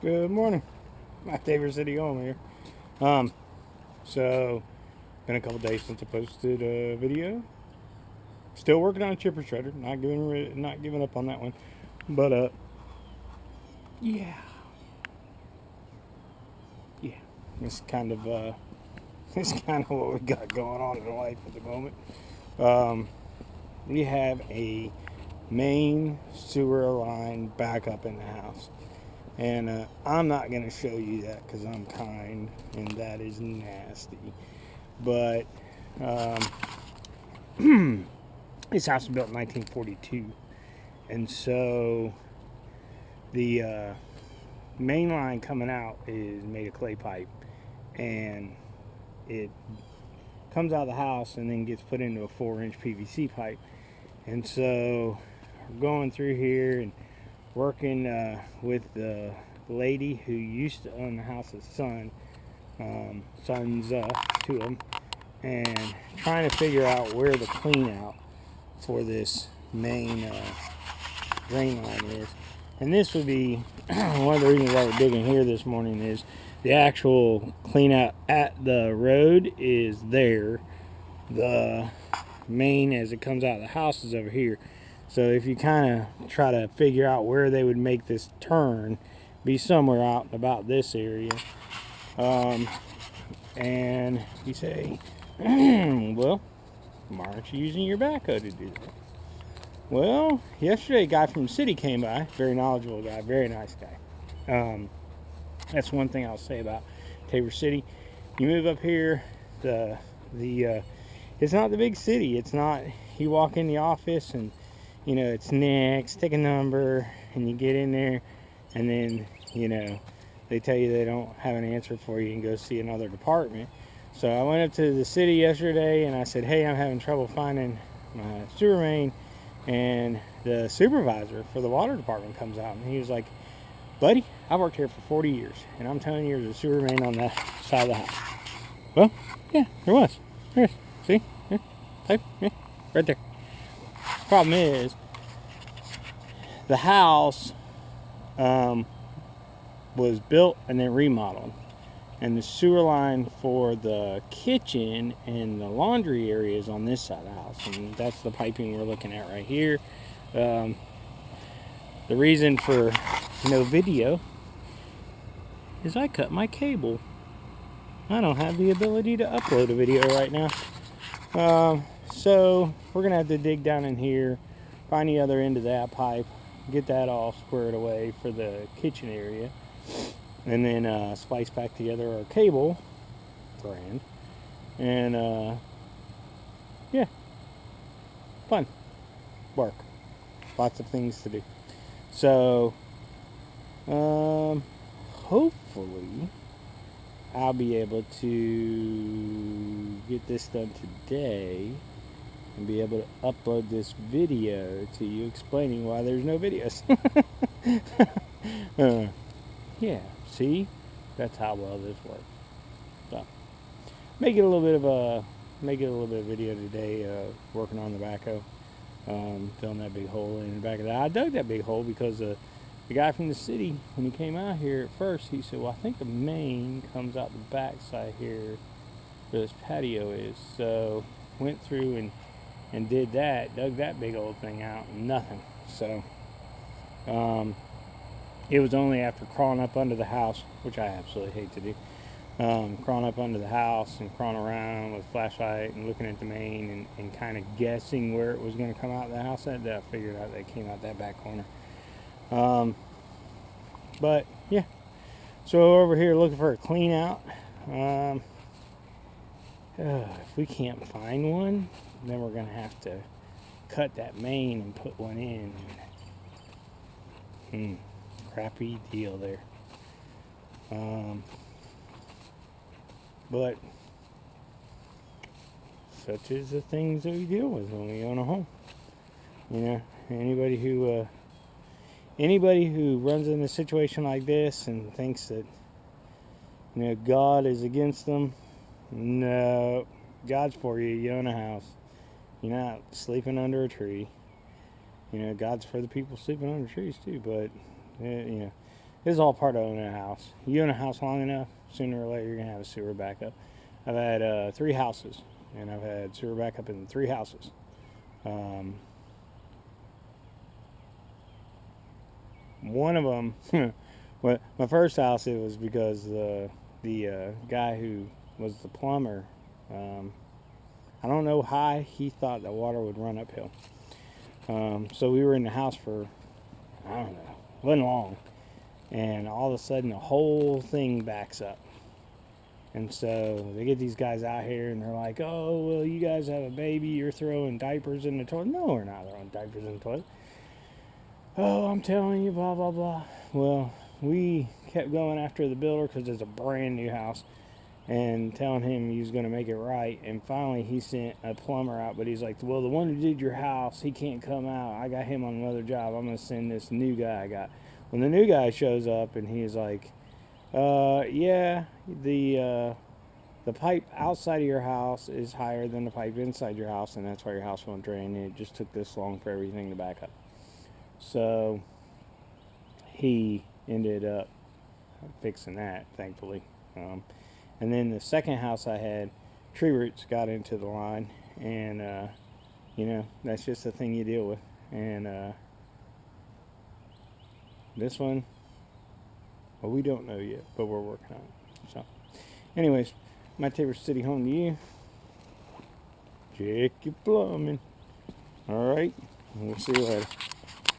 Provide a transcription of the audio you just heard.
Good morning. My Tabor City home here. So been a couple days since I posted a video. Still working on a chipper shredder. Not giving up on that one. But yeah, yeah. It's kind of what we got going on in life at the moment. We have a main sewer line backup in the house. And I'm not going to show you that because I'm kind, and that is nasty. But this house was built in 1942, and so the main line coming out is made of clay pipe, and it comes out of the house and then gets put into a 4-inch PVC pipe. And so we're going through here and working with the lady who used to own the house's sons, two of them, and trying to figure out where the clean out for this main drain line is. And this would be one of the reasons why we're digging here this morning is the actual clean out at the road is there. The main as it comes out of the house is over here. So if you kind of try to figure out where they would make this turn, be somewhere out about this area. And you say, well, why aren't you using your backhoe to do that? Well, yesterday a guy from the city came by, very knowledgeable guy, very nice guy. That's one thing I'll say about Tabor City. You move up here, it's not the big city. It's not, you walk in the office and it's next, take a number, and you get in there, and then, they tell you they don't have an answer for you and go see another department. So I went up to the city yesterday and I said, hey, I'm having trouble finding my sewer main. And the supervisor for the water department comes out and he was like, buddy, I've worked here for 40 years, and I'm telling you there's a sewer main on that side of the house. Well, yeah, there was. There's, see? Yeah, type, yeah, right there. Problem is, the house was built and then remodeled, and the sewer line for the kitchen and the laundry area is on this side of the house, and that's the piping we're looking at right here. The reason for no video is I cut my cable. I don't have the ability to upload a video right now. So we're gonna have to dig down in here, find the other end of that pipe, get that all squared away for the kitchen area, and then splice back together our cable brand. And yeah, fun work, lots of things to do. So hopefully I'll be able to get this done today and be able to upload this video to you explaining why there's no videos. Yeah, see, that's how well this works. So make it a little bit of video today, working on the backhoe, filling that big hole in the back of that. I dug that big hole because the guy from the city, when he came out here at first, he said, well, I think the main comes out the back side here where this patio is. So went through and did that, dug that big old thing out, and nothing. So it was only after crawling up under the house, which I absolutely hate to do, crawling up under the house and crawling around with a flashlight and looking at the main and kind of guessing where it was going to come out of the house, that I figured out that it came out that back corner. But yeah, so over here looking for a clean out. If we can't find one, then we're gonna have to cut that main and put one in. Crappy deal there. But such is the things that we deal with when we own a home. Anybody who runs in a situation like this and thinks that God is against them, no, God's for you. You own a house. You're not sleeping under a tree. God's for the people sleeping under trees too. But This is all part of owning a house. You own a house long enough, sooner or later you're gonna have a sewer backup. I've had 3 houses, and I've had sewer backup in 3 houses. One of them, well, my first house, it was because the guy who was the plumber, I don't know how he thought that water would run uphill. So we were in the house for, I don't know, wasn't long, and all of a sudden the whole thing backs up. And so they get these guys out here and they're like, oh, well, you guys have a baby, you're throwing diapers in the toilet. No, we're not throwing diapers in the toilet. Oh, I'm telling you, blah, blah, blah. Well, we kept going after the builder because it's a brand new house and telling him he was going to make it right. And finally he sent a plumber out, but he's like, well, the one who did your house, he can't come out. I got him on another job. I'm going to send this new guy I got. When the new guy shows up and he's like, yeah, the pipe outside of your house is higher than the pipe inside your house, and that's why your house won't drain. And it just took this long for everything to back up. So he ended up fixing that, thankfully. And then the second house I had, tree roots got into the line, and you know, that's just the thing you deal with. And this one, well, we don't know yet, but we're working on it. So anyways, my Tabor City home to you. Check your plumbing. All right, we'll see you later.